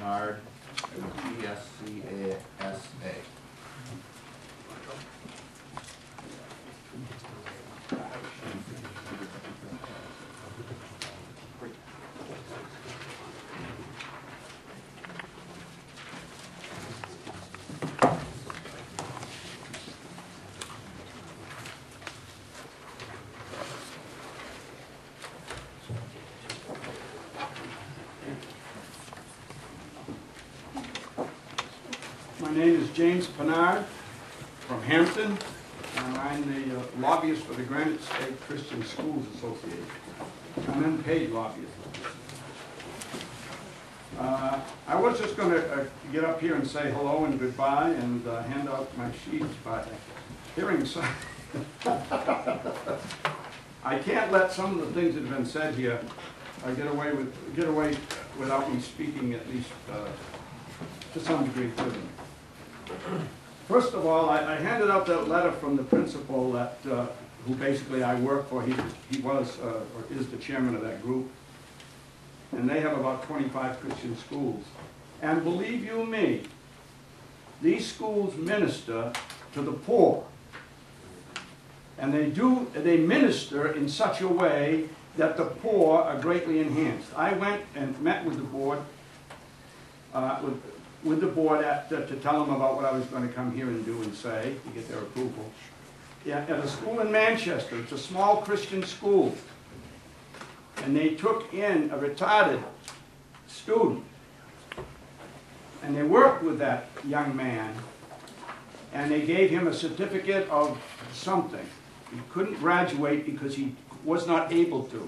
Pinard, P-S-C-A-S-A. My name is James Pinard from Hampton, and I'm the lobbyist for the Granite State Christian Schools Association. I'm an unpaid lobbyist. I was just going to get up here and say hello and goodbye and hand out my sheets, but hearing some, I can't let some of the things that have been said here get away without me speaking at least to some degree to them. First of all, I handed out that letter from the principal that, who basically I work for. He was or is the chairman of that group. And they have about 25 Christian schools. And believe you me, these schools minister to the poor. And they minister in such a way that the poor are greatly enhanced. I went and met with the board, to tell them about what I was going to come here and do and say, to get their approval. Yeah, at a school in Manchester. It's a small Christian school. And they took in a retarded student. And they worked with that young man. And they gave him a certificate of something. He couldn't graduate because he was not able to.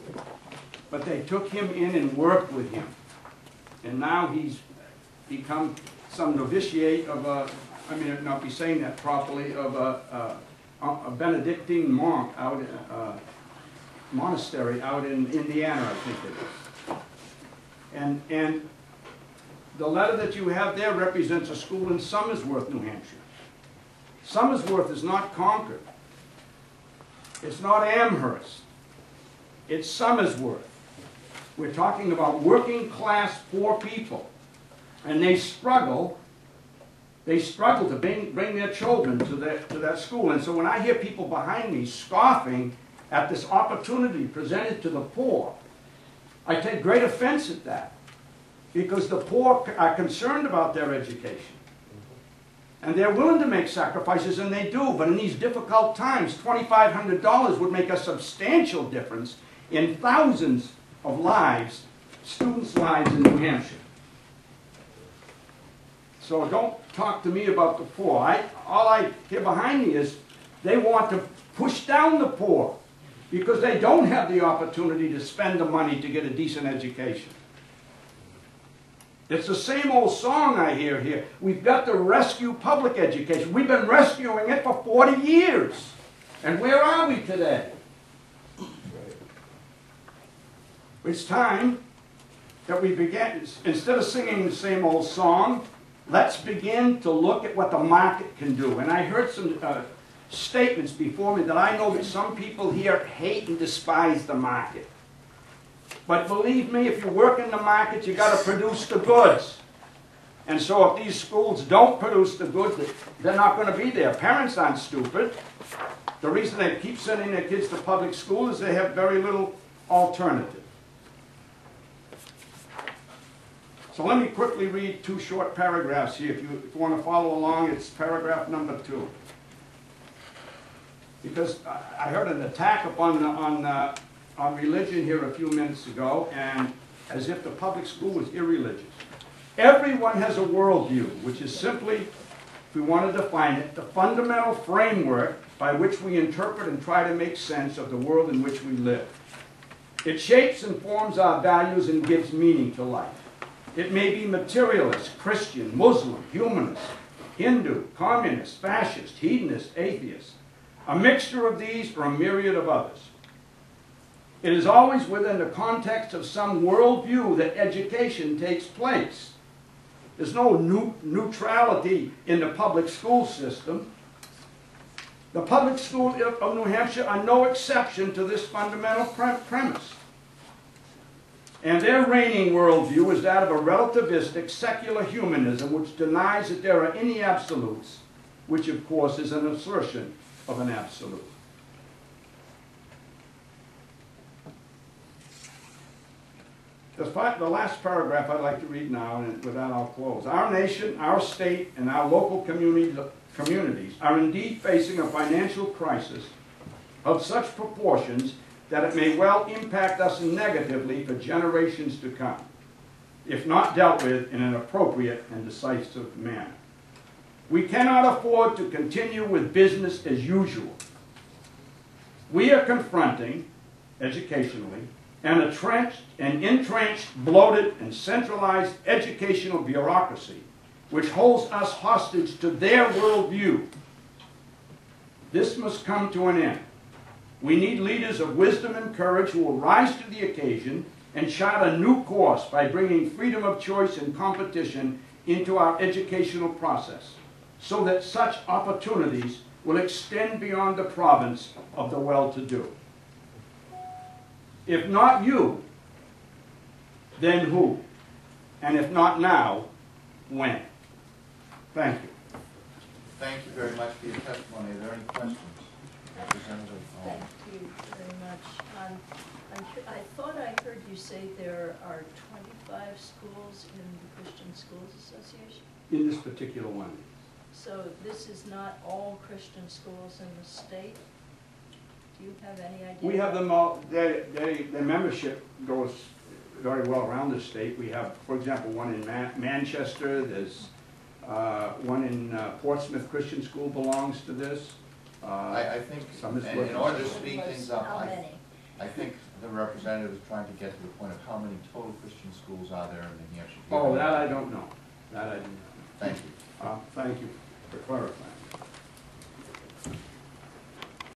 But they took him in and worked with him. And now he's become some novitiate of a, I may not be saying that properly, of a Benedictine monk out in monastery out in Indiana, I think it is. And the letter that you have there represents a school in Somersworth, New Hampshire. Somersworth is not Concord. It's not Amherst. It's Somersworth. We're talking about working class poor people. And they struggle to bring their children to that school. And so when I hear people behind me scoffing at this opportunity presented to the poor, I take great offense at that. Because the poor are concerned about their education. And they're willing to make sacrifices, and they do. But in these difficult times, $2,500 would make a substantial difference in thousands of lives, students' lives in New Hampshire. So don't talk to me about the poor. All I hear behind me is they want to push down the poor because they don't have the opportunity to spend the money to get a decent education. It's the same old song I hear here. We've got to rescue public education. We've been rescuing it for 40 years. And where are we today? It's time that we begin, instead of singing the same old song, let's begin to look at what the market can do. And I heard some statements before me that I know that some people here hate and despise the market. But believe me, if you work in the market, you've got to produce the goods. And so if these schools don't produce the goods, they're not going to be there. Parents aren't stupid. The reason they keep sending their kids to public school is they have very little alternative. So let me quickly read two short paragraphs here. If you want to follow along, it's paragraph number 2. Because I heard an attack on religion here a few minutes ago, and as if the public school was irreligious. Everyone has a worldview, which is simply, if we want to define it, the fundamental framework by which we interpret and try to make sense of the world in which we live. It shapes and forms our values and gives meaning to life. It may be materialist, Christian, Muslim, humanist, Hindu, communist, fascist, hedonist, atheist, a mixture of these or a myriad of others. It is always within the context of some worldview that education takes place. There's no neutrality in the public school system. The public schools of New Hampshire are no exception to this fundamental premise. And their reigning worldview is that of a relativistic, secular humanism which denies that there are any absolutes, which of course is an assertion of an absolute. The last paragraph I'd like to read now, and with that I'll close. Our nation, our state, and our local communities are indeed facing a financial crisis of such proportions that it may well impact us negatively for generations to come, if not dealt with in an appropriate and decisive manner. We cannot afford to continue with business as usual. We are confronting, educationally, an entrenched, bloated, and centralized educational bureaucracy which holds us hostage to their worldview. This must come to an end. We need leaders of wisdom and courage who will rise to the occasion and chart a new course by bringing freedom of choice and competition into our educational process, so that such opportunities will extend beyond the province of the well-to-do. If not you, then who? And if not now, when? Thank you. Thank you very much for your testimony. Are there any questions? Representative Thank you very much. I thought I heard you say there are 25 schools in the Christian Schools Association? In this particular one. So this is not all Christian schools in the state? Do you have any idea? We have them all, their membership goes very well around the state. We have, for example, one in Manchester. There's one in Portsmouth Christian School belongs to this. I think, in order to speed things up, I think the representative is trying to get to the point of how many total Christian schools are there in New Hampshire. Oh, that I don't know. That I don't know. Thank you. Thank you for clarifying.